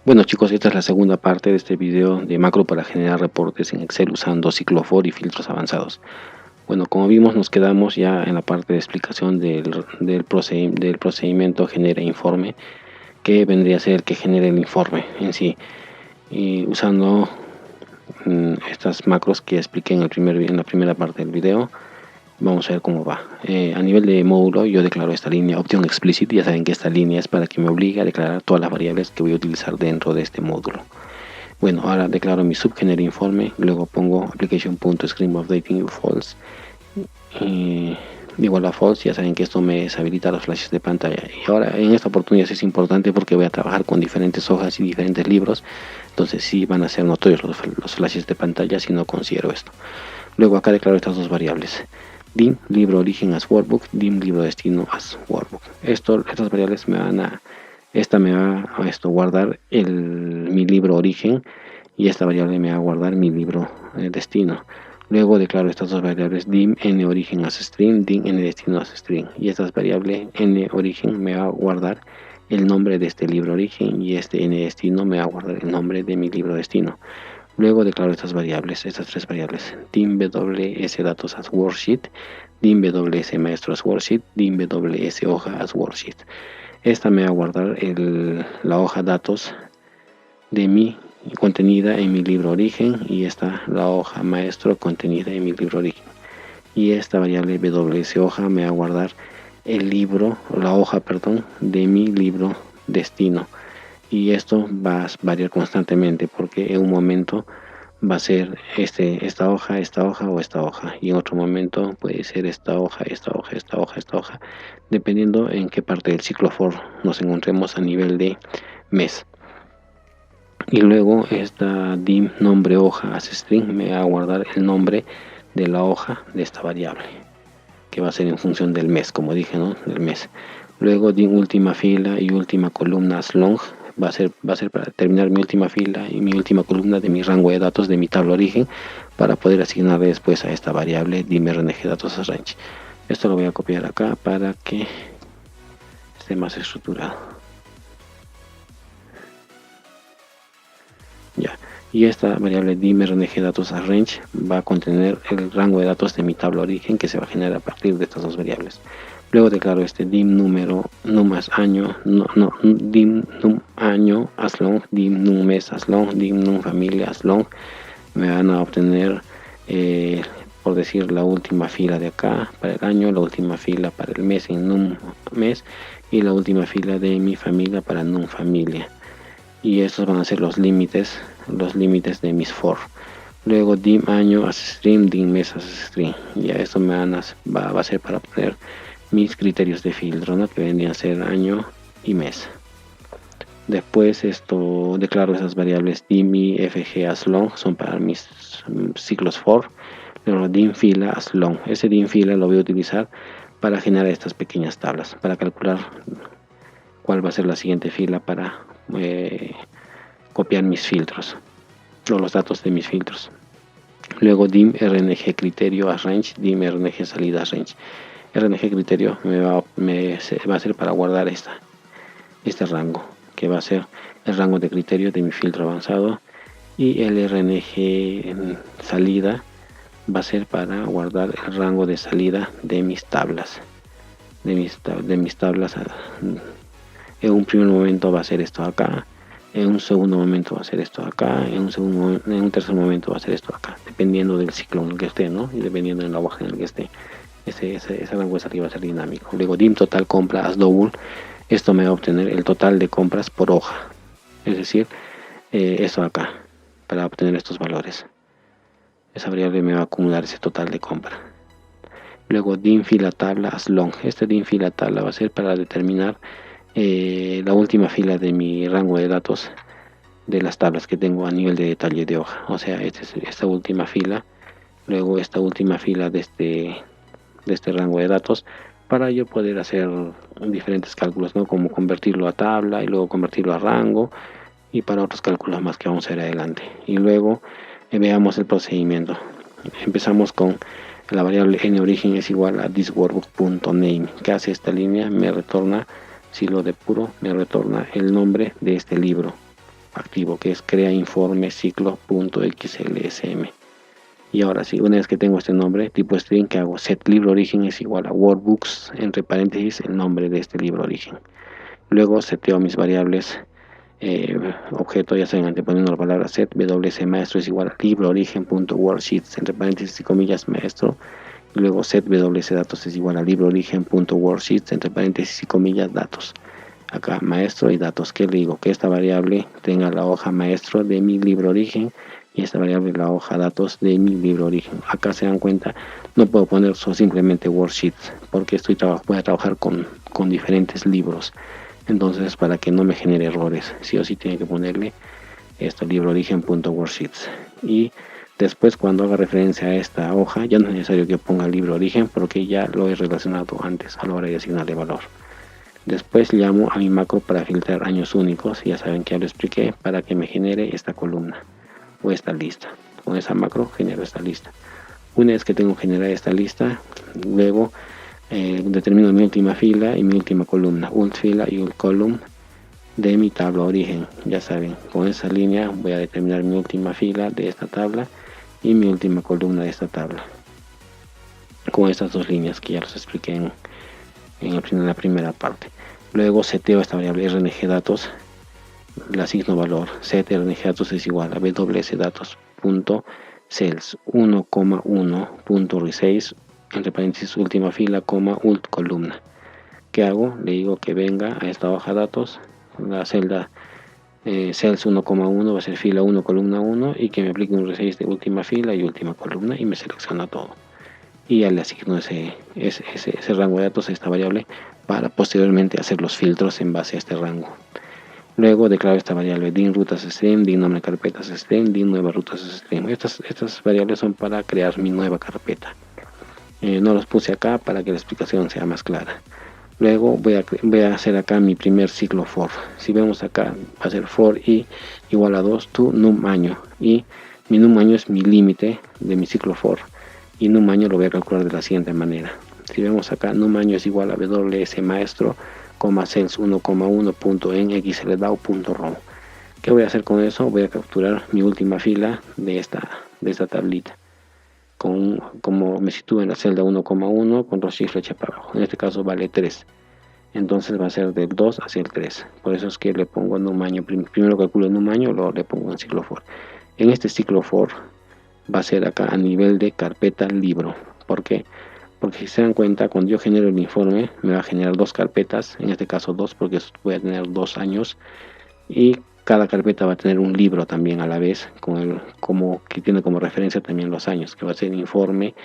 Bueno chicos, esta es la segunda parte de este video de macro para generar reportes en Excel usando ciclo for y filtros avanzados. Bueno, como vimos, nos quedamos ya en la parte de explicación del procedimiento genera informe, que vendría a ser el que genere el informe en sí, y usando estas macros que expliqué en la primera parte del video. Vamos a ver cómo va. A nivel de módulo, yo declaro esta línea option explicit. Ya saben que esta línea es para que me obligue a declarar todas las variables que voy a utilizar dentro de este módulo. Bueno, ahora declaro mi subgenera informe, luego pongo application.screenUpdating false igual a false. Ya saben que esto me deshabilita los flashes de pantalla, y ahora en esta oportunidad es importante porque voy a trabajar con diferentes hojas y diferentes libros, entonces sí van a ser notorios los flashes de pantalla si no considero esto. Luego acá declaro estas dos variables: dim libro origen as workbook, dim libro destino as workbook. Estas variables me va a guardar mi libro origen, y esta variable me va a guardar mi libro destino. Luego declaro estas dos variables: dim n origen as string, dim n destino as string, y esta variable n origen me va a guardar el nombre de este libro origen, y este n destino me va a guardar el nombre de mi libro destino. Luego declaro estas tres variables: dim ws datos as worksheet, dim ws maestro as worksheet, dim ws hoja as worksheet. Esta me va a guardar la hoja datos de mi contenida en mi libro origen, y esta la hoja maestro contenida en mi libro origen. Y esta variable ws hoja me va a guardar la hoja de mi libro destino. Y esto va a variar constantemente, porque en un momento va a ser esta hoja o esta hoja, y en otro momento puede ser esta hoja, dependiendo en qué parte del ciclo for nos encontremos a nivel de mes. Y luego esta dim nombre hoja as string me va a guardar el nombre de la hoja de esta variable, que va a ser en función del mes, como dije, ¿no? Del mes. Luego dim última fila y última columna as long va a ser para terminar mi última fila y mi última columna de mi rango de datos de mi tabla origen, para poder asignarle después a esta variable dim rng datos as range. Esto lo voy a copiar acá para que esté más estructurado. Ya. Y esta variable dim rng datos as range va a contener el rango de datos de mi tabla origen, que se va a generar a partir de estas dos variables. Luego declaro este dim número num as año, dim num año as long, dim num mes as long, dim num familia as long. Me van a obtener, por decir, la última fila de acá para el año, la última fila para el mes en num mes, y la última fila de mi familia para num familia. Y estos van a ser los límites de mis for. Luego dim año as string, dim mes as string. Ya esto va a ser para obtener mis criterios de filtro, ¿no? Que vendrían a ser año y mes. Después declaro esas variables dim y fg as long, son para mis ciclos for. Luego dim fila as long, ese dim fila lo voy a utilizar para generar estas pequeñas tablas, para calcular cuál va a ser la siguiente fila para copiar mis filtros o los datos de mis filtros. Luego dim rng criterio as range, dim rng salida as range. rng criterio va a ser para guardar este rango, que va a ser el rango de criterio de mi filtro avanzado, y el rng salida va a ser para guardar el rango de salida de mis tablas, En un primer momento va a ser esto acá, en un segundo momento va a ser esto acá, en un tercer momento va a ser esto acá, dependiendo del ciclo en el que esté, ¿no? Y dependiendo del lenguaje en el que esté. Ese rango de salida va a ser dinámico. Luego dim total compra as double, esto me va a obtener el total de compras por hoja, es decir, esto acá, para obtener estos valores. Esa variable me va a acumular ese total de compra. Luego dim fila tabla as long, este dim fila tabla va a ser para determinar la última fila de mi rango de datos de las tablas que tengo a nivel de detalle de hoja, o sea, esta última fila, luego esta última fila de este rango de datos, para yo poder hacer diferentes cálculos, ¿no? Como convertirlo a tabla y luego convertirlo a rango, y para otros cálculos más que vamos a ver adelante. Y luego veamos el procedimiento. Empezamos con la variable nOrigen es igual a thisworkbook.name. ¿Qué hace esta línea? Me retorna, si lo depuro, me retorna el nombre de este libro activo, que es crea informe ciclo.xlsm. Y ahora sí, una vez que tengo este nombre, tipo string, que hago set libro origen es igual a workbooks, entre paréntesis, el nombre de este libro origen. Luego seteo mis variables objeto, ya saben, anteponiendo la palabra set, wc maestro es igual a libro origen.worksheets, entre paréntesis y comillas, maestro. Y luego set wc datos es igual a libro origen.worksheets, entre paréntesis y comillas, datos. Acá maestro y datos. ¿Qué le digo? Que esta variable tenga la hoja maestro de mi libro origen y esta variable la hoja datos de mi libro origen. Acá se dan cuenta, no puedo poner simplemente worksheets porque voy a trabajar con diferentes libros. Entonces, para que no me genere errores, sí o sí tiene que ponerle esto, libro origen.worksheets. Y después, cuando haga referencia a esta hoja, ya no es necesario que ponga libro origen porque ya lo he relacionado antes a la hora de asignarle valor. Después llamo a mi macro para filtrar años únicos, ya saben que ya lo expliqué, para que me genere esta columna o esta lista. Con esa macro genero esta lista. Una vez que tengo generada esta lista, luego determino mi última fila y mi última columna, ult fila y ult column de mi tabla origen. Ya saben, con esa línea voy a determinar mi última fila de esta tabla y mi última columna de esta tabla, con estas dos líneas que ya los expliqué en la primera parte. Luego seteo esta variable rng datos, le asigno valor. Set rng datos es igual a ws datos.cells 1,1.resize, entre paréntesis última fila, ult columna. ¿Qué hago? Le digo que venga a esta hoja datos, la celda cells 1,1 va a ser fila 1, columna 1, y que me aplique un resize de última fila y última columna y me selecciona todo. Y ya le asigno ese rango de datos a esta variable para posteriormente hacer los filtros en base a este rango. Luego declaro esta variable din rutas stream, din nombre carpetas stream, din nuevas rutas stream. Estas variables son para crear mi nueva carpeta. No los puse acá para que la explicación sea más clara. Luego voy a hacer acá mi primer ciclo for. Si vemos acá, va a ser for i igual a 2 to num año. Y mi num año es mi límite de mi ciclo for. Y num año lo voy a calcular de la siguiente manera. Si vemos acá, num año es igual a ws maestro, cells 1,1.en xldao.rom. ¿Qué voy a hacer con eso? Voy a capturar mi última fila de esta tablita. Como me sitúo en la celda 1,1, control shift flecha para abajo. En este caso vale 3. Entonces va a ser del 2 hacia el 3. Por eso es que le pongo num año. Primero calculo num año, luego le pongo un ciclo for. En este ciclo for va a ser acá a nivel de carpeta libro. ¿Por qué? Porque si se dan cuenta, cuando yo genero el informe, me va a generar dos carpetas, en este caso 2, porque voy a tener 2 años, y cada carpeta va a tener un libro también a la vez, que tiene como referencia también los años, que va a ser informe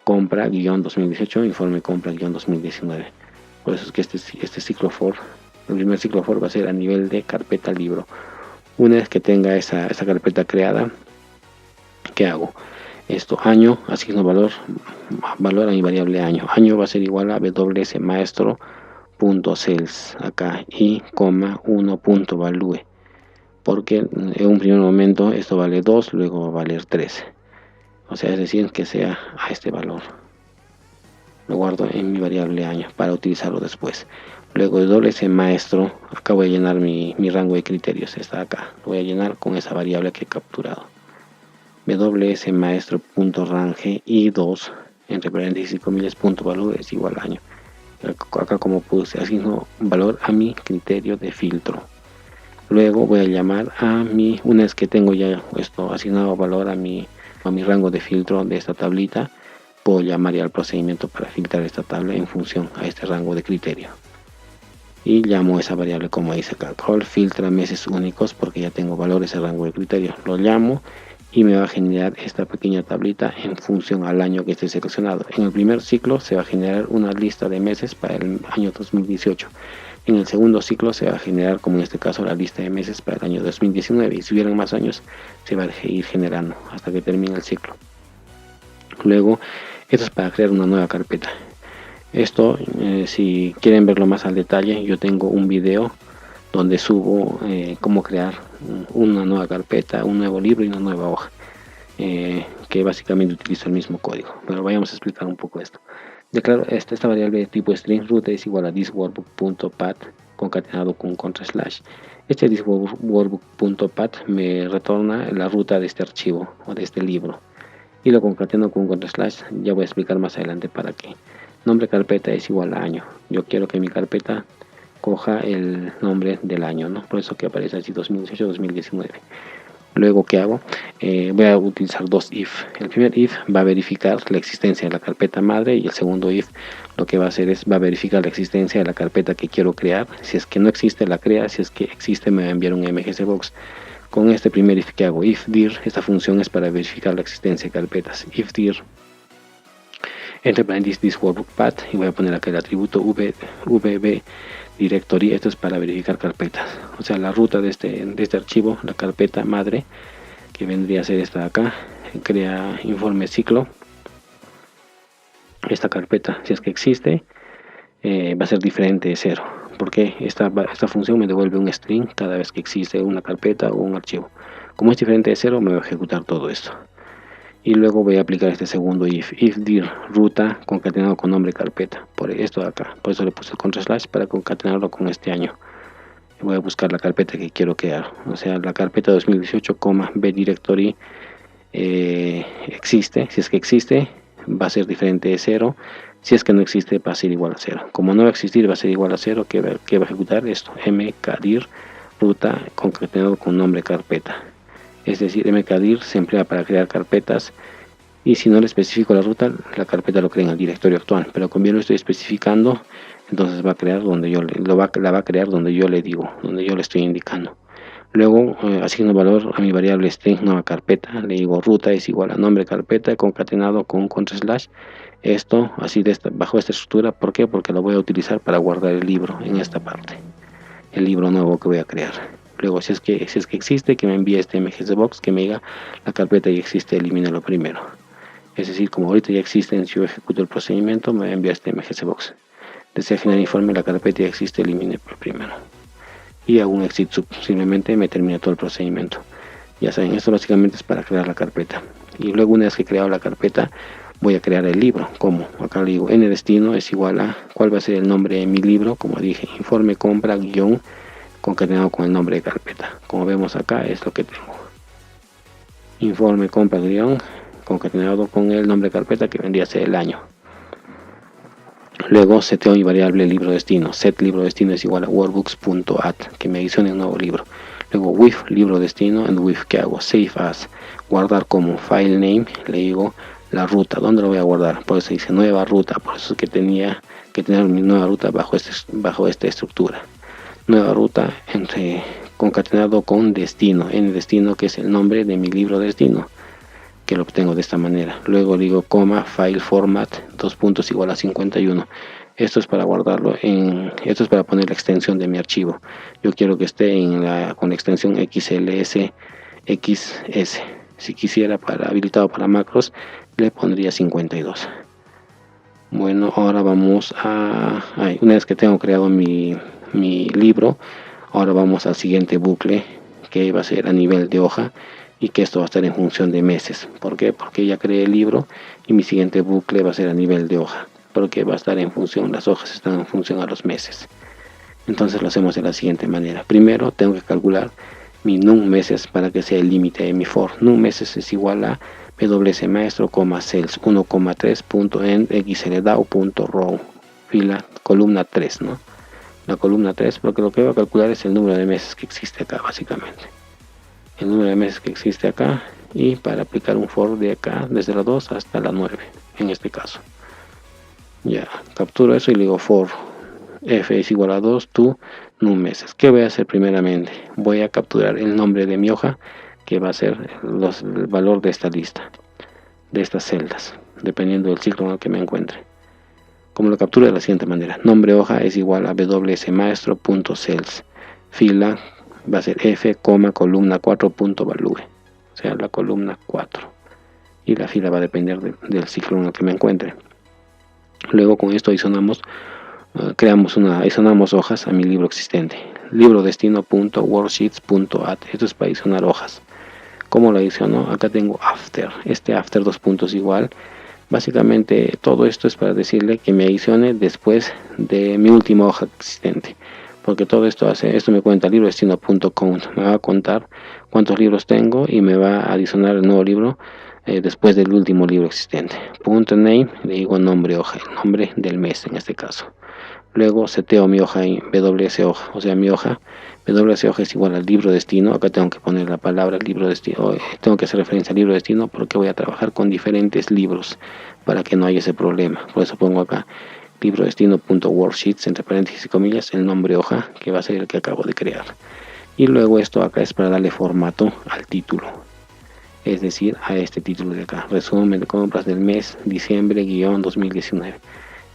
compra-2018, informe compra-2019. Por eso es que este ciclo for, el primer ciclo for va a ser a nivel de carpeta libro. Una vez que tenga esa carpeta creada, ¿qué hago? Esto, año, asigno valor a mi variable año. Año va a ser igual a ws maestro.cells acá y 1.value, porque en un primer momento esto vale 2, luego va a valer 3. O sea, es decir, que sea a este valor. Lo guardo en mi variable año para utilizarlo después. Luego de ws maestro, acá voy a llenar mi rango de criterios. Está acá. Lo voy a llenar con esa variable que he capturado. ws maestro.range y 2, entre paréntesis y comillas, .value es igual a año. Acá, como puse, asigno valor a mi criterio de filtro. Luego voy a llamar una vez que tengo ya esto asignado valor a mi rango de filtro de esta tablita, puedo llamar ya al procedimiento para filtrar esta tabla en función a este rango de criterio. Y llamo esa variable, como dice acá, call filtra meses únicos, porque ya tengo valores de rango de criterio. Lo llamo y me va a generar esta pequeña tablita en función al año que esté seleccionado. En el primer ciclo se va a generar una lista de meses para el año 2018. En el segundo ciclo se va a generar, como en este caso, la lista de meses para el año 2019. Y si hubieran más años, se va a ir generando hasta que termine el ciclo. Luego, esto es para crear una nueva carpeta. Esto, si quieren verlo más al detalle, yo tengo un video donde subo cómo crear una nueva carpeta, un nuevo libro y una nueva hoja. que básicamente utiliza el mismo código. Pero vayamos a explicar un poco esto. Declaro esta variable de tipo string root es igual a thisworkbook.path concatenado con /. Este thisworkbook.path me retorna la ruta de este archivo o de este libro, y lo concateno con /. Ya voy a explicar más adelante para qué. Nombre carpeta es igual a año. Yo quiero que mi carpeta coja el nombre del año, ¿no? Por eso que aparece así 2018-2019. Luego, ¿qué hago? Voy a utilizar dos if. El primer if va a verificar la existencia de la carpeta madre, y el segundo if lo que va a hacer es va a verificar la existencia de la carpeta que quiero crear. Si es que no existe, la crea. Si es que existe, me va a enviar un mgcbox. Con este primer if que hago, if dir, esta función es para verificar la existencia de carpetas. If dir entre paréntesis thisworkbook.path, y voy a poner acá el atributo vb directory. Esto es para verificar carpetas, o sea, la ruta de este archivo, la carpeta madre, que vendría a ser esta de acá. Crea informe ciclo. Esta carpeta, si es que existe, va a ser diferente de 0, porque esta función me devuelve un string cada vez que existe una carpeta o un archivo. Como es diferente de 0, me va a ejecutar todo esto. Y luego voy a aplicar este segundo if dir ruta concatenado con nombre carpeta, por esto de acá. Por eso le puse el / para concatenarlo con este año. Voy a buscar la carpeta que quiero crear, o sea, la carpeta 2018, b directory existe. Si es que existe, va a ser diferente de 0. Si es que no existe, va a ser igual a 0. Como no va a existir, va a ser igual a 0. ¿Qué va a ejecutar? Esto, mkdir ruta concatenado con nombre carpeta. Es decir, mkdir se emplea para crear carpetas, y si no le especifico la ruta, la carpeta lo crea en el directorio actual. Pero como yo lo estoy especificando, entonces va a crear donde yo la va a crear donde yo le digo, donde yo le estoy indicando. Luego asigno valor a mi variable string nueva carpeta. Le digo ruta es igual a nombre carpeta concatenado con /. Esto así bajo esta estructura. ¿Por qué? Porque lo voy a utilizar para guardar el libro en esta parte, el libro nuevo que voy a crear. Luego, si es que existe, que me envíe este mgcbox que me diga la carpeta ya existe, elimínalo primero. Es decir, como ahorita ya existen, si yo ejecuto el procedimiento, me envía este mgcbox. Desea final informe, la carpeta ya existe, elimine por primero. Y hago un exit sub, simplemente me termina todo el procedimiento. Ya saben, esto básicamente es para crear la carpeta. Y luego, una vez que he creado la carpeta, voy a crear el libro. ¿Cómo? Acá le digo ndestino es igual a cuál va a ser el nombre de mi libro. Como dije, informe compra guión concatenado con el nombre de carpeta. Como vemos acá, es lo que tengo. Informe compra guión concatenado con el nombre de carpeta, que vendría a ser el año. Luego seteo mi variable libro destino. Set libro destino es igual a workbooks.add, que me adicione un nuevo libro. Luego with libro destino, and with, ¿qué hago? Save as, guardar como file name. Le digo la ruta, ¿dónde lo voy a guardar? Por eso dice nueva ruta, por eso es que tenía que tener mi nueva ruta bajo esta estructura. Nueva ruta entre concatenado con destino, en destino, que es el nombre de mi libro destino, que lo obtengo de esta manera. Luego digo coma file format igual a 51. Esto es para guardarlo esto es para poner la extensión de mi archivo. Yo quiero que esté con la extensión XLS XS. Si quisiera habilitado para macros, le pondría 52. Bueno, ahora vamos una vez que tengo creado mi libro, ahora vamos al siguiente bucle, que va a ser a nivel de hoja, y que esto va a estar en función de meses. ¿Por qué? Porque ya creé el libro y mi siguiente bucle va a ser a nivel de hoja, porque va a estar en función, las hojas están en función a los meses. Entonces lo hacemos de la siguiente manera. Primero tengo que calcular mi num meses para que sea el límite de mi for. Num meses es igual a pws maestro, cells 1,3.end xldao.row, fila columna 3, ¿no? La columna 3, porque lo que voy a calcular es el número de meses que existe acá, básicamente. El número de meses que existe acá, y para aplicar un for de acá desde la 2 hasta la 9 en este caso. Ya capturo eso y le digo for f es igual a 2 to num meses. ¿Qué voy a hacer primeramente? Voy a capturar el nombre de mi hoja, que va a ser el valor de esta lista, de estas celdas, dependiendo del ciclo en el que me encuentre. Como lo capturo de la siguiente manera: nombre hoja es igual a wsmaestro.cells, fila va a ser f, columna 4.value, o sea, la columna 4, y la fila va a depender del ciclo en el que me encuentre. Luego con esto adicionamos hojas a mi libro existente. Libro destino.worksheets.add, esto es para adicionar hojas. ¿Cómo lo adiciono? Acá tengo after, after 2 puntos igual. Básicamente todo esto es para decirle que me adicione después de mi última hoja existente, porque todo esto me cuenta librodestino.count, me va a contar cuántos libros tengo y me va a adicionar el nuevo libro después del último libro existente. Punto name, le digo nombre hoja, el nombre del mes en este caso. Luego seteo mi hoja en WS hoja, o sea mi hoja WS hoja es igual al libro destino. Acá tengo que poner la palabra libro destino, tengo que hacer referencia al libro destino porque voy a trabajar con diferentes libros para que no haya ese problema. Por eso pongo acá libro destino.worksheets entre paréntesis y comillas el nombre hoja, que va a ser el que acabo de crear. Y luego esto acá es para darle formato al título, es decir, a este título de acá, resumen de compras del mes diciembre-2019.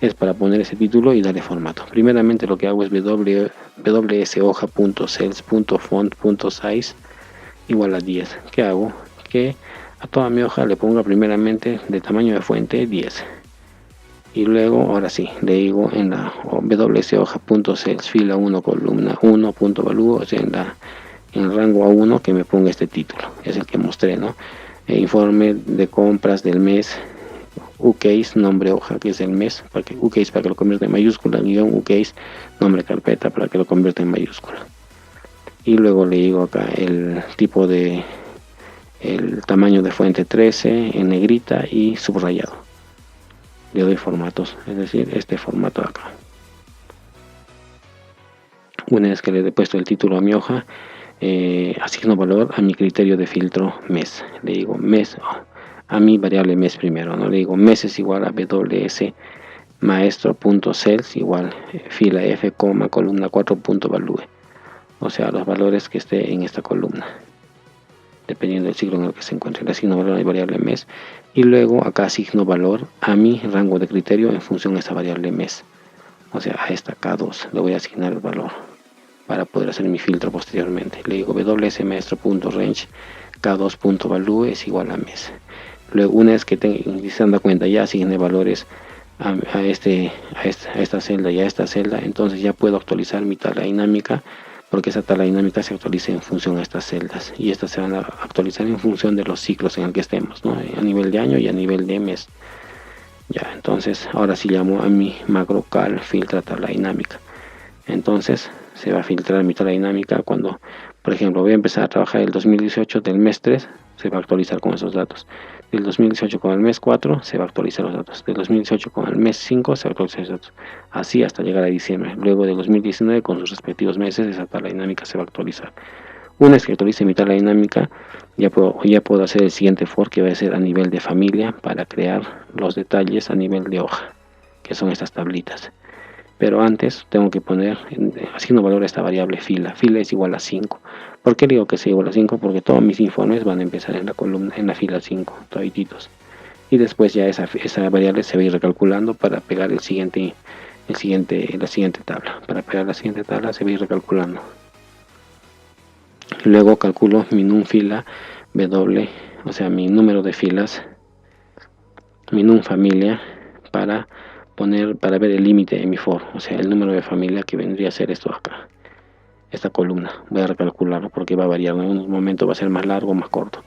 Es para poner ese título y darle formato. Primeramente lo que hago es wshoja.cells.font.size igual a 10. ¿Qué hago? Que a toda mi hoja le pongo primeramente de tamaño de fuente 10. Y luego, ahora sí, le digo en la wshoja.cells fila 1 columna 1.value, o sea, en el rango A1 que me ponga este título. Es el que mostré, ¿no? Informe de compras del mes. UCase, nombre hoja, que es el mes, UCase para que lo convierta en mayúscula, guión UCase, nombre carpeta para que lo convierta en mayúscula. Y luego le digo acá el tipo de, el tamaño de fuente 13 en negrita y subrayado. Le doy formatos, es decir, este formato de acá. Una vez que le he puesto el título a mi hoja, asigno valor a mi criterio de filtro mes. Le digo mes a mi variable mes primero, no le digo mes es igual a ws maestro.cells igual fila f, columna 4.value, o sea los valores que esté en esta columna dependiendo del ciclo en el que se encuentre. Le asigno valor a mi variable mes y luego acá asigno valor a mi rango de criterio en función a esta variable mes, o sea a esta K2 le voy a asignar el valor para poder hacer mi filtro posteriormente. Le digo ws maestro.range K2.value es igual a mes. Luego, una vez que se dan cuenta, ya asigné valores a esta celda y a esta celda, entonces ya puedo actualizar mi tabla dinámica, porque esa tabla dinámica se actualiza en función a estas celdas y estas se van a actualizar en función de los ciclos en el que estemos, ¿no? A nivel de año y a nivel de mes. Ya, entonces ahora sí llamo a mi macro cal filtra tabla dinámica. Entonces se va a filtrar mi tabla dinámica cuando, por ejemplo, voy a empezar a trabajar el 2018 del mes 3, se va a actualizar con esos datos. Del 2018 con el mes 4 se va a actualizar los datos. Del 2018 con el mes 5 se va a actualizar los datos. Así hasta llegar a diciembre. Luego del 2019 con sus respectivos meses esa tabla dinámica se va a actualizar. Una vez que actualice mi tabla dinámica ya puedo hacer el siguiente for, que va a ser a nivel de familia, para crear los detalles a nivel de hoja, que son estas tablitas. Pero antes tengo que poner, haciendo valor a esta variable fila. Fila es igual a 5. ¿Por qué digo que es igual a 5? Porque todos mis informes van a empezar en la columna, en la fila 5, todititos. Y después ya esa variable se va a ir recalculando para pegar la siguiente tabla. Para pegar la siguiente tabla se va a ir recalculando. Luego calculo mi num fila W, o sea mi número de filas, mi num familia, para ver el límite de mi for, o sea el número de familia que vendría a ser esto acá, esta columna. Voy a recalcularlo porque va a variar, en un momento va a ser más largo o más corto.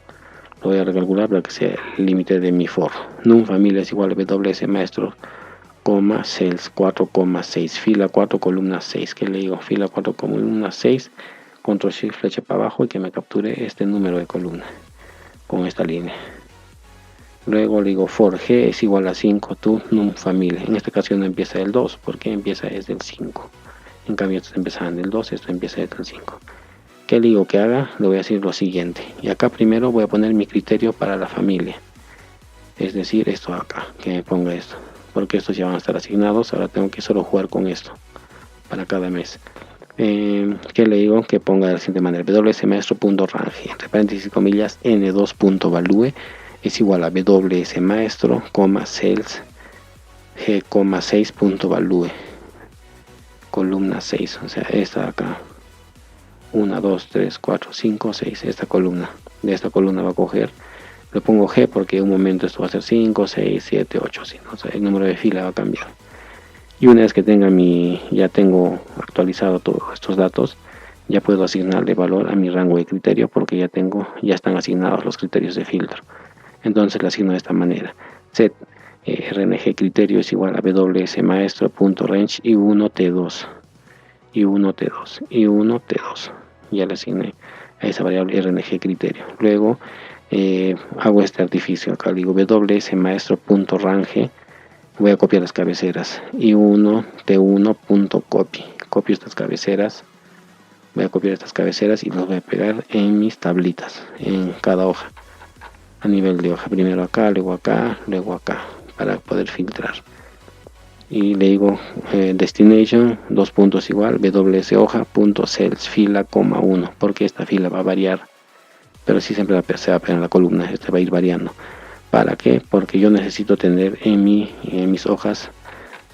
Lo voy a recalcular para que sea el límite de mi for. Num familia es igual a ws maestro, cells 4,6, fila 4 columna 6, que le digo fila 4 columna 6, control shift flecha para abajo y que me capture este número de columna con esta línea. Luego le digo for g es igual a 5 to num familia. En esta ocasión no empieza del 2 porque empieza desde el 5. En cambio estos empezaban del 2, esto empieza desde el 5. ¿Qué le digo que haga? Le voy a decir lo siguiente. Y acá primero voy a poner mi criterio para la familia. Es decir, esto acá, que me ponga esto. Porque estos ya van a estar asignados. Ahora tengo que solo jugar con esto para cada mes. ¿Qué le digo? Que ponga de la siguiente manera. wsmaestro.range, entre paréntesis y comillas, n2.value es igual a ws maestro, cells g,6.value, columna 6, o sea esta de acá, 1, 2, 3, 4, 5, 6, esta columna. De esta columna va a coger, le pongo g porque en un momento esto va a ser 5, 6, 7, 8, así, ¿no? O sea, el número de fila va a cambiar. Y una vez que ya tengo actualizado todos estos datos, ya puedo asignarle valor a mi rango de criterio porque ya están asignados los criterios de filtro. Entonces le asigno de esta manera: set rng criterio es igual a ws maestro.range i1t2 i1t2 i1t2. Ya le asigné a esa variable rng criterio. Luego hago este artificio. Acá digo ws maestro.range. Voy a copiar las cabeceras i1 t1.copy. Copio estas cabeceras. Voy a copiar estas cabeceras y las voy a pegar en mis tablitas, en cada hoja, a nivel de hoja. Primero acá, luego acá, para poder filtrar. Y le digo destination, dos puntos igual, ws hoja.cells fila, 1, porque esta fila va a variar, pero sí siempre se va a pegar en la columna, este va a ir variando. ¿Para qué? Porque yo necesito tener en mis hojas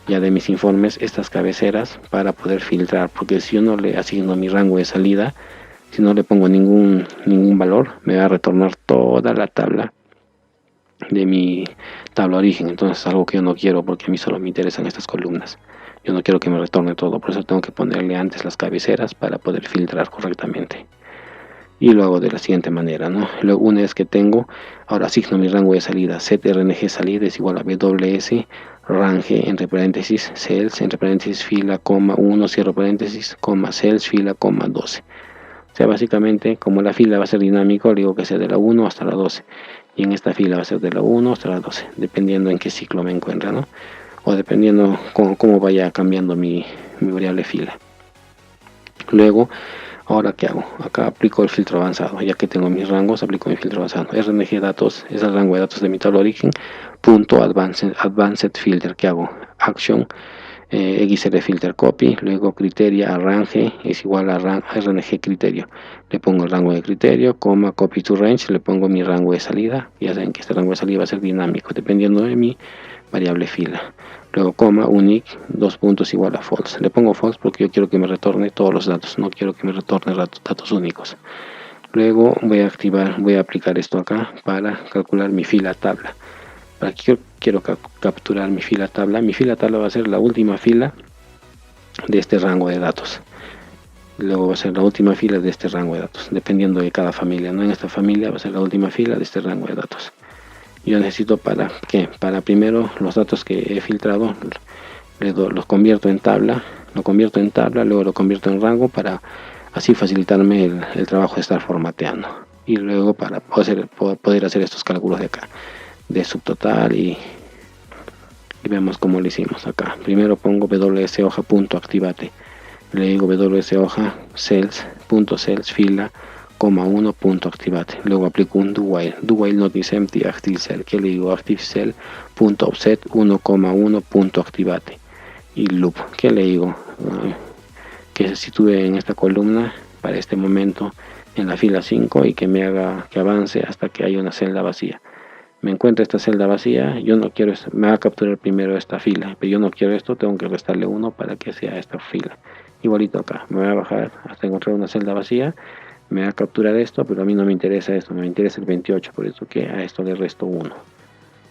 ya de mis informes estas cabeceras para poder filtrar, porque si yo no le asigno mi rango de salida, si no le pongo ningún valor, me va a retornar toda la tabla de mi tabla origen. Entonces es algo que yo no quiero, porque a mí solo me interesan estas columnas. Yo no quiero que me retorne todo, por eso tengo que ponerle antes las cabeceras para poder filtrar correctamente. Y lo hago de la siguiente manera, ¿no? Luego, una vez que tengo, ahora asigno mi rango de salida. Set rng salida es igual a ws range entre paréntesis cells entre paréntesis fila, 1 cierro paréntesis, cells fila, 12. O sea, básicamente, como la fila va a ser dinámico, le digo que sea de la 1 hasta la 12. Y en esta fila va a ser de la 1 hasta la 12, dependiendo en qué ciclo me encuentre, ¿no? O dependiendo cómo vaya cambiando mi variable fila. Luego, ahora ¿qué hago? Acá aplico el filtro avanzado. Ya que tengo mis rangos, aplico mi filtro avanzado. RNG datos es el rango de datos de mi tabla origen. Punto advanced filter. ¿Qué hago? Action xr filter copy. Luego criteria arrange es igual a rng criterio. Le pongo el rango de criterio, coma copy to range. Le pongo mi rango de salida. Ya saben que este rango de salida va a ser dinámico dependiendo de mi variable fila. Luego coma unique, dos puntos igual a false. Le pongo false porque yo quiero que me retorne todos los datos, no quiero que me retorne datos únicos. Luego voy a aplicar esto acá para calcular mi fila tabla. Para que quiero capturar mi fila tabla va a ser la última fila de este rango de datos. Luego va a ser la última fila de este rango de datos, dependiendo de cada familia, ¿no? En esta familia va a ser la última fila de este rango de datos. Yo necesito para qué, para primero los datos que he filtrado los convierto en tabla, luego lo convierto en rango para así facilitarme el trabajo de estar formateando, y luego para poder hacer estos cálculos de acá de subtotal y vemos cómo lo hicimos acá. Primero pongo ws hoja.activate, le digo ws hoja cells fila, 1.activate. Luego aplico un do while not is empty active cell, que le digo active cell .offset 1,1.activate, y loop, que le digo que se sitúe en esta columna para este momento en la fila 5 y que me haga que avance hasta que haya una celda vacía. Me encuentra esta celda vacía, yo no quiero, me va a capturar primero esta fila, pero yo no quiero esto, tengo que restarle 1 para que sea esta fila. Igualito acá, me voy a bajar hasta encontrar una celda vacía, me va a capturar esto, pero a mí no me interesa esto, me interesa el 28, por eso que a esto le resto 1.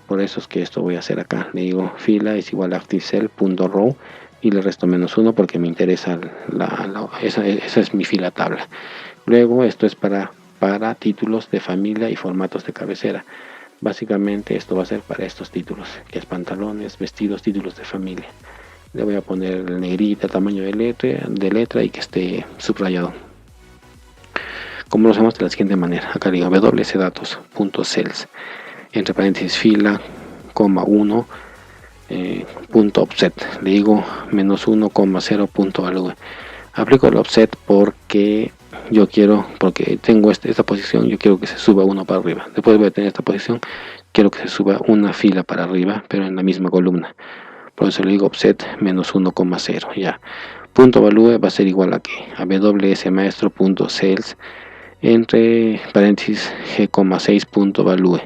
Por eso es que esto voy a hacer acá, le digo fila es igual a activecell.row y le resto -1 porque me interesa esa es mi fila tabla. Luego esto es para títulos de familia y formatos de cabecera. Básicamente esto va a ser para estos títulos, que es pantalones, vestidos, títulos de familia. Le voy a poner negrita, tamaño de letra y que esté subrayado. Como lo hacemos de la siguiente manera. Acá digo wdatos.cells entre paréntesis fila, 1 punto offset. Le digo -1,0.value. Aplico el offset porque tengo esta posición, yo quiero que se suba 1 para arriba. Después voy a tener esta posición, quiero que se suba una fila para arriba, pero en la misma columna. Por eso le digo offset -1,0. Ya. Punto value va a ser igual a ws maestro.cells entre paréntesis g,6.value.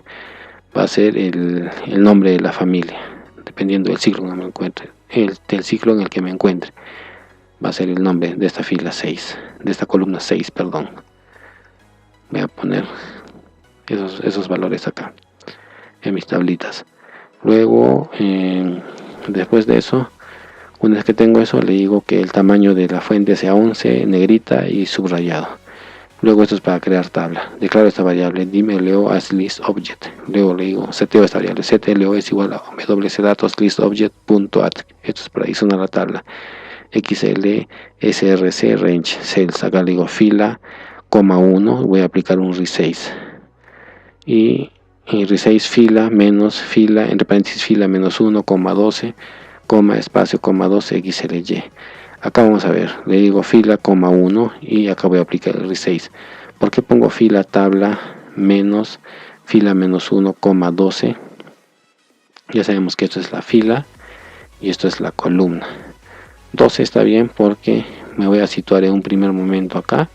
Va a ser el nombre de la familia, dependiendo del ciclo en el que me encuentre. Del ciclo en el que me encuentre va a ser el nombre de esta fila 6, de esta columna 6, perdón. Voy a poner esos valores acá en mis tablitas. Luego, después de eso, Una vez que tengo eso, le digo que el tamaño de la fuente sea 11, negrita y subrayado. Luego esto es para crear tabla. Declaro esta variable dim_leo as listObject. Luego le digo seteo esta variable. Setleo es igual a wdatos listObject.add. Esto es para adicionar la tabla. xl src range cells. Acá le digo fila, coma 1. Voy a aplicar un resize. Y resize fila menos fila, entre paréntesis fila menos 1, coma 12, coma espacio, coma 12, xly. Acá vamos a ver, le digo fila, coma 1 y acá voy a aplicar el resize. ¿Por qué pongo fila tabla menos fila menos 1, coma 12? Ya sabemos que esto es la fila y esto es la columna. 12 está bien porque me voy a situar en un primer momento acá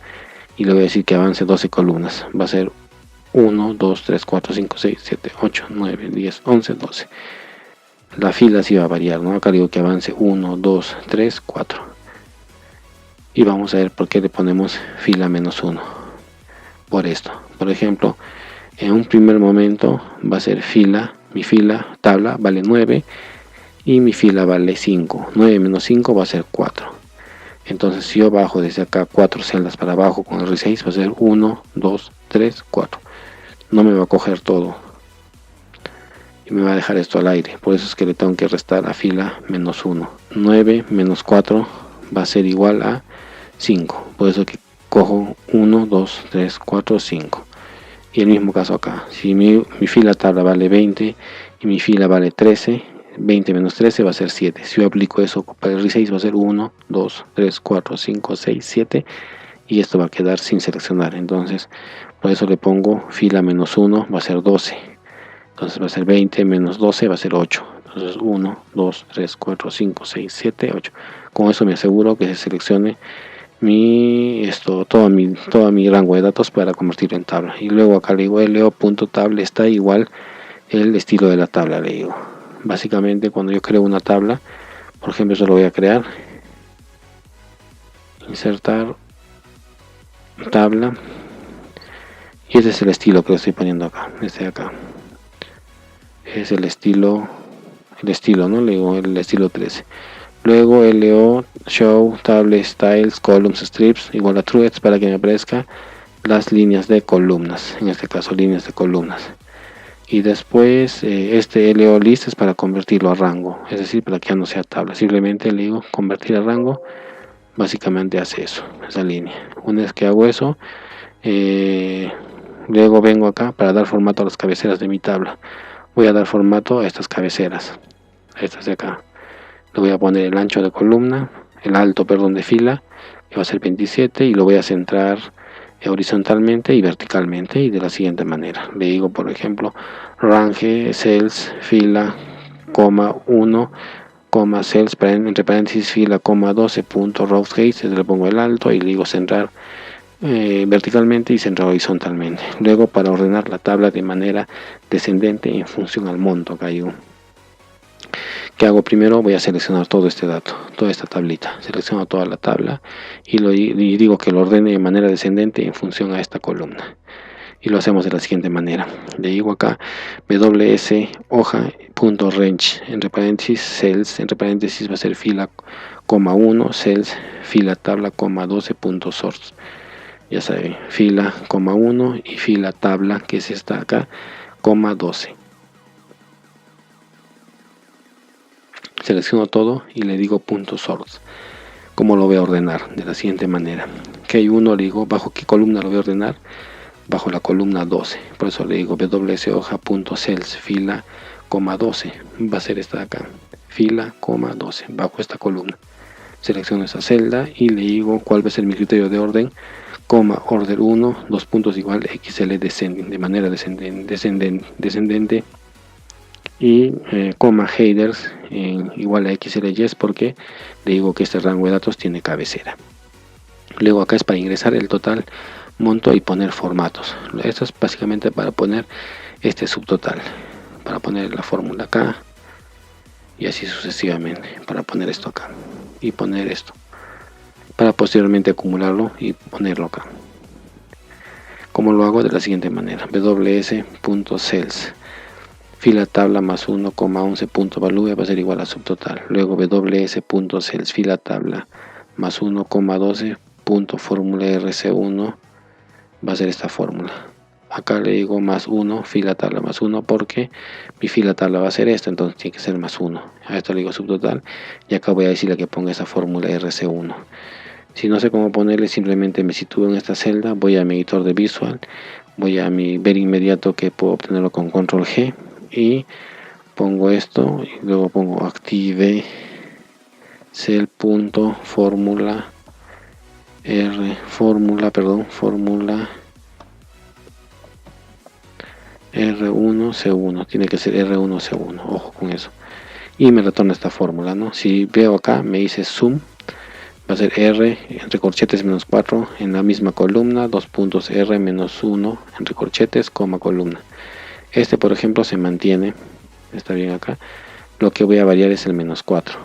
y le voy a decir que avance 12 columnas. Va a ser 1, 2, 3, 4, 5, 6, 7, 8, 9, 10, 11, 12. La fila sí va a variar, ¿no? Acá digo que avance 1, 2, 3, 4. Y vamos a ver por qué le ponemos fila menos 1. Por esto. Por ejemplo, en un primer momento va a ser fila, mi fila, tabla, vale 9 y mi fila vale 5. 9 menos 5 va a ser 4. Entonces si yo bajo desde acá 4 celdas para abajo con el resize va a ser 1, 2, 3, 4. No me va a coger todo. Y me va a dejar esto al aire. Por eso es que le tengo que restar a fila menos 1. 9 menos 4 va a ser igual a 5. Por eso que cojo 1, 2, 3, 4, 5. Y el mismo caso acá. Si mi fila tabla vale 20 y mi fila vale 13, 20 menos 13 va a ser 7. Si yo aplico eso para el resize va a ser 1, 2, 3, 4, 5, 6, 7. Y esto va a quedar sin seleccionar. Entonces, por eso le pongo fila menos 1 va a ser 12. Entonces va a ser 20 menos 12 va a ser 8. Entonces 1, 2, 3, 4, 5, 6, 7, 8. Con eso me aseguro que se seleccione todo mi rango de datos para convertirlo en tabla. Y luego acá le digo leo.table está igual el estilo de la tabla, le digo. Básicamente cuando yo creo una tabla, por ejemplo, eso lo voy a crear. Insertar tabla. Y ese es el estilo que le estoy poniendo acá, este de acá. Es el estilo, ¿no? Le digo el estilo 13. Luego LO show table styles columns strips igual a true para que me aparezca las líneas de columnas, en este caso líneas de columnas. Y después este LO list es para convertirlo a rango, es decir, para que ya no sea tabla. Simplemente le digo convertir a rango, básicamente hace eso, esa línea. Una vez que hago eso, luego vengo acá para dar formato a las cabeceras de mi tabla. Voy a dar formato a estas cabeceras, a estas de acá. Le voy a poner el ancho de columna, el alto, perdón, de fila, que va a ser 27, y lo voy a centrar horizontalmente y verticalmente, y de la siguiente manera. Le digo, por ejemplo, range cells fila, coma 1, coma cells, entre paréntesis fila, coma 12, punto row height, le pongo el alto y le digo centrar verticalmente y centrar horizontalmente. Luego, para ordenar la tabla de manera descendente en función al monto, acá digo, ¿qué hago? Primero voy a seleccionar todo este dato, toda esta tablita. Selecciono toda la tabla y digo que lo ordene de manera descendente en función a esta columna. Y lo hacemos de la siguiente manera. Le digo acá ws hoja.range, entre paréntesis cells, entre paréntesis va a ser fila, coma 1, cells, fila tabla, coma 12.source. Ya saben, fila, coma 1 y fila tabla, que es esta acá, coma 12. Selecciono todo y le digo punto source. ¿Cómo lo voy a ordenar? De la siguiente manera. Que hay uno, le digo, ¿bajo qué columna lo voy a ordenar? Bajo la columna 12. Por eso le digo wshoja.cells fila, coma 12. Va a ser esta de acá. Fila, coma 12. Bajo esta columna. Selecciono esa celda y le digo cuál va a ser mi criterio de orden. Coma order 1, dos puntos igual xl descending, de manera descendente. Y coma headers igual a xls, porque le digo que este rango de datos tiene cabecera. Luego acá es para ingresar el total monto y poner formatos. Esto es básicamente para poner este subtotal, para poner la fórmula acá y así sucesivamente, para poner esto acá y poner esto, para posteriormente acumularlo y ponerlo acá. Como lo hago? De la siguiente manera: ws.cells fila tabla más 1,11 punto value va a ser igual a subtotal. Luego ws.cells fila tabla más 1,12 punto fórmula rc1 va a ser esta fórmula. Acá le digo más 1, fila tabla más 1, porque mi fila tabla va a ser esta, entonces tiene que ser más 1. A esto le digo subtotal, y acá voy a decirle que ponga esa fórmula RC1. Si no sé cómo ponerle, simplemente me sitúo en esta celda, voy a mi editor de Visual, voy a mi ver inmediato, que puedo obtenerlo con control G, y pongo esto, y luego pongo active cell.fórmula fórmula R1C1, tiene que ser R1C1, ojo con eso, y me retorna esta fórmula, ¿no? Si veo acá, me dice sum, va a ser R entre corchetes menos 4 en la misma columna, dos puntos R menos 1 entre corchetes, coma columna. Este, por ejemplo, se mantiene, está bien acá. Lo que voy a variar es el menos 4.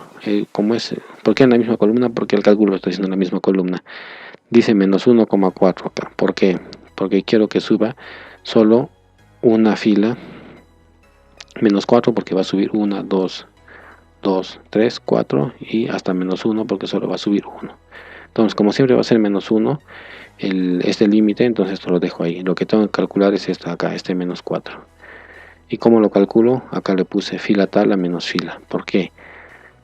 ¿Cómo es? ¿Por qué en la misma columna? Porque el cálculo lo estoy haciendo en la misma columna. Dice menos 1,4 acá. ¿Por qué? Porque quiero que suba solo una fila, menos 4, porque va a subir 1, 2, 3, 4 y hasta menos 1 porque solo va a subir 1. Entonces, como siempre va a ser menos 1 este límite, entonces esto lo dejo ahí. Lo que tengo que calcular es esto acá, este menos 4. ¿Y cómo lo calculo? Acá le puse fila tabla menos fila. ¿Por qué?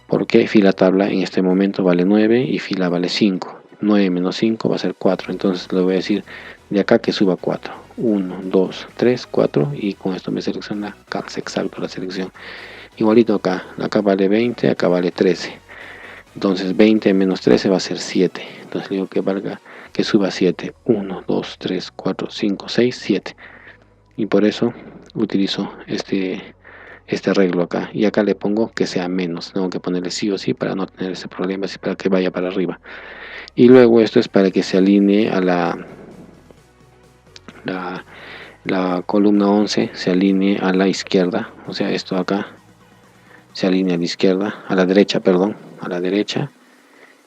Porque fila tabla en este momento vale 9 y fila vale 5. 9 menos 5 va a ser 4. Entonces le voy a decir de acá que suba 4. 1, 2, 3, 4. Y con esto me selecciona, calza exacto la selección. Igualito acá. Acá vale 20, acá vale 13. Entonces 20 menos 13 va a ser 7. Entonces le digo que valga, que suba 7. 1, 2, 3, 4, 5, 6, 7. Y por eso utilizo este arreglo acá, y acá le pongo que sea menos, tengo que ponerle sí o sí para no tener ese problema, así para que vaya para arriba. Y luego esto es para que se alinee a la columna 11, se alinee a la izquierda, o sea, esto acá se alinea a la izquierda, a la derecha, perdón, a la derecha,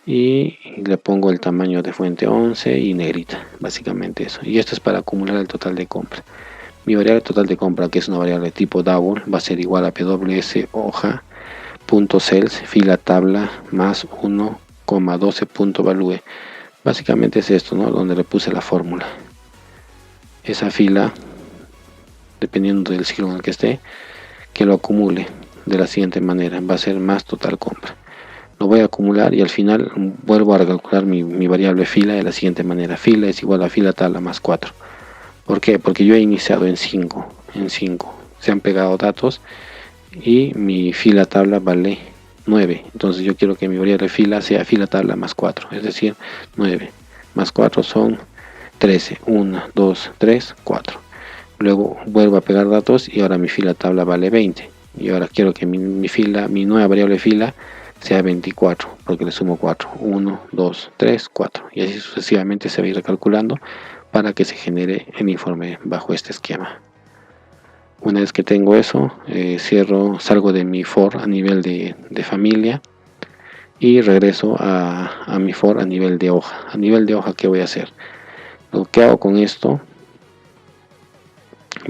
y le pongo el tamaño de fuente 11 y negrita, básicamente eso. Y esto es para acumular el total de compra. Mi variable total de compra, que es una variable tipo double, va a ser igual a pws hoja.cells fila tabla más 1,12.value. Básicamente es esto, ¿no? Donde le puse la fórmula. Esa fila, dependiendo del ciclo en el que esté, que lo acumule de la siguiente manera. Va a ser más total compra. Lo voy a acumular y al final vuelvo a calcular mi variable fila de la siguiente manera. Fila es igual a fila tabla más 4. ¿Por qué? Porque yo he iniciado en 5. Se han pegado datos y mi fila tabla vale 9. Entonces yo quiero que mi variable fila sea fila tabla más 4. Es decir, 9 más 4 son 13. 1, 2, 3, 4. Luego vuelvo a pegar datos y ahora mi fila tabla vale 20. Y ahora quiero que mi nueva variable fila sea 24, porque le sumo 4. 1, 2, 3, 4. Y así sucesivamente se va a ir recalculando para que se genere el informe bajo este esquema. Una vez que tengo eso, salgo de mi for a nivel de familia y regreso a mi for a nivel de hoja. A nivel de hoja, ¿qué voy a hacer? Lo que hago con esto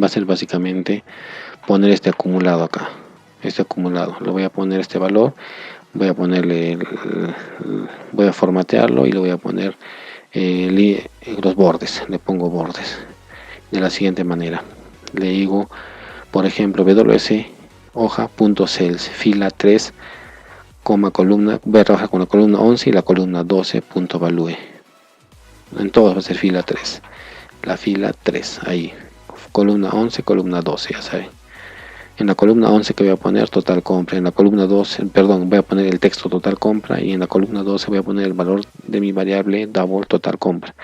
va a ser básicamente poner este acumulado acá. Este acumulado, le voy a poner este valor, voy a ponerle, voy a formatearlo y le voy a poner los bordes, le pongo bordes de la siguiente manera. Le digo, por ejemplo, ws hoja.cells fila 3, columna, voy a trabajar con la columna 11 y la columna 12.value. En todos va a ser fila 3, la fila 3 ahí, columna 11, columna 12, ya saben. En la columna 11 que voy a poner total compra, en la columna 12, perdón, voy a poner el texto total compra, y en la columna 12 voy a poner el valor de mi variable double total compra.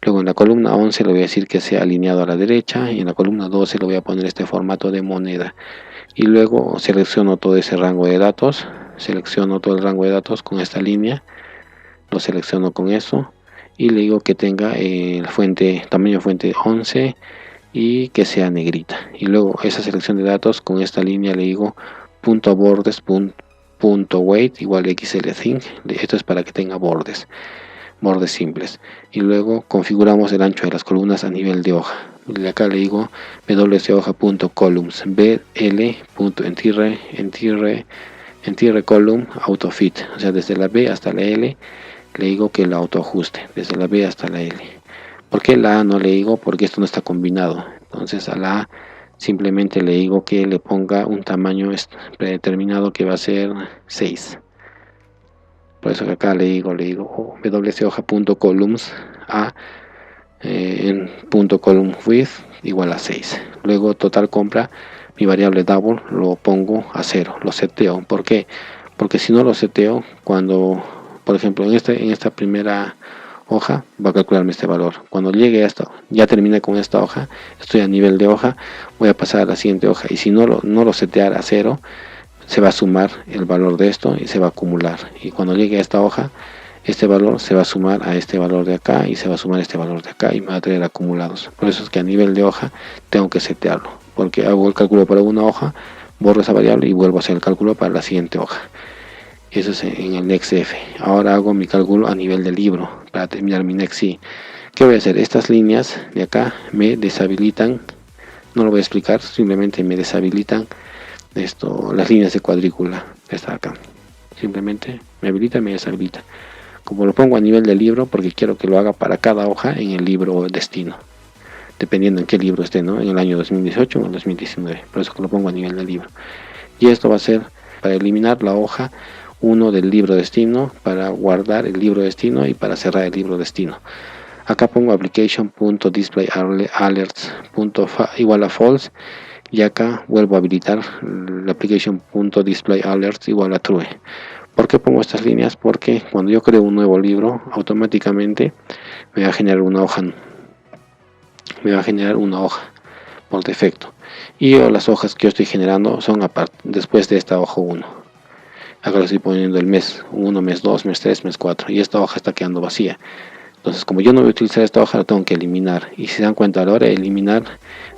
Luego en la columna 11 le voy a decir que sea alineado a la derecha, y en la columna 12 le voy a poner este formato de moneda. Y luego selecciono todo ese rango de datos, selecciono todo el rango de datos con esta línea, lo selecciono con eso y le digo que tenga tamaño fuente 11 y que sea negrita. Y luego esa selección de datos con esta línea le digo .bordes .weight igual xlthing. Esto es para que tenga bordes simples. Y luego configuramos el ancho de las columnas a nivel de hoja. Y acá le digo whoja.columns bl.entire column autofit, o sea, desde la B hasta la L le digo que lo autoajuste, desde la B hasta la L. ¿Por qué la A no le digo? Porque esto no está combinado. Entonces a la A simplemente le digo que le ponga un tamaño predeterminado que va a ser 6. Por eso que acá le digo whoja.columns a en .column width igual a 6. Luego total compra, mi variable double lo pongo a 0, lo seteo. ¿Por qué? Porque si no lo seteo, cuando, por ejemplo, en esta primera hoja va a calcularme este valor. Cuando llegue a esto, ya terminé con esta hoja, estoy a nivel de hoja, voy a pasar a la siguiente hoja, y si no lo seteara a 0, se va a sumar el valor de esto y se va a acumular. Y cuando llegue a esta hoja, este valor se va a sumar a este valor de acá y se va a sumar a este valor de acá y me va a traer acumulados. Por eso es que a nivel de hoja tengo que setearlo, porque hago el cálculo para una hoja, borro esa variable y vuelvo a hacer el cálculo para la siguiente hoja. Eso es en el nextf. Ahora hago mi cálculo a nivel de libro para terminar mi nextc. ¿Qué voy a hacer? Estas líneas de acá me deshabilitan, no lo voy a explicar, simplemente me deshabilitan las líneas de cuadrícula. Está acá, simplemente me habilita, me deshabilita. Como lo pongo a nivel de libro, porque quiero que lo haga para cada hoja en el libro destino, dependiendo en qué libro esté, ¿no? En el año 2018 o en el 2019, por eso que lo pongo a nivel de libro. Y esto va a ser para eliminar la hoja 1 del libro destino, para guardar el libro destino y para cerrar el libro destino. Acá pongo application.displayalerts igual a false, y acá vuelvo a habilitar la application.displayalerts igual a true. ¿Por qué pongo estas líneas? Porque cuando yo creo un nuevo libro, automáticamente me va a generar una hoja por defecto, y las hojas que yo estoy generando son después de esta hoja 1. Acá lo estoy poniendo el mes 1, mes 2, mes 3, mes 4, y esta hoja está quedando vacía. Entonces, como yo no voy a utilizar esta hoja, la tengo que eliminar. Y si se dan cuenta, a la hora de eliminar,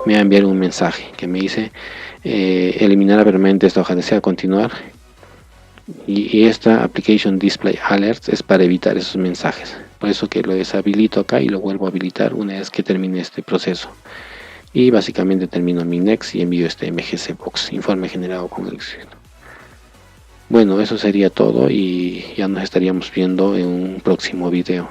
me va a enviar un mensaje que me dice eliminar brevemente esta hoja, desea continuar. Y esta application display alerts es para evitar esos mensajes. Por eso que lo deshabilito acá y lo vuelvo a habilitar una vez que termine este proceso. Y básicamente termino mi next y envío este MGC box, informe generado con el éxito. Bueno, eso sería todo y ya nos estaríamos viendo en un próximo video.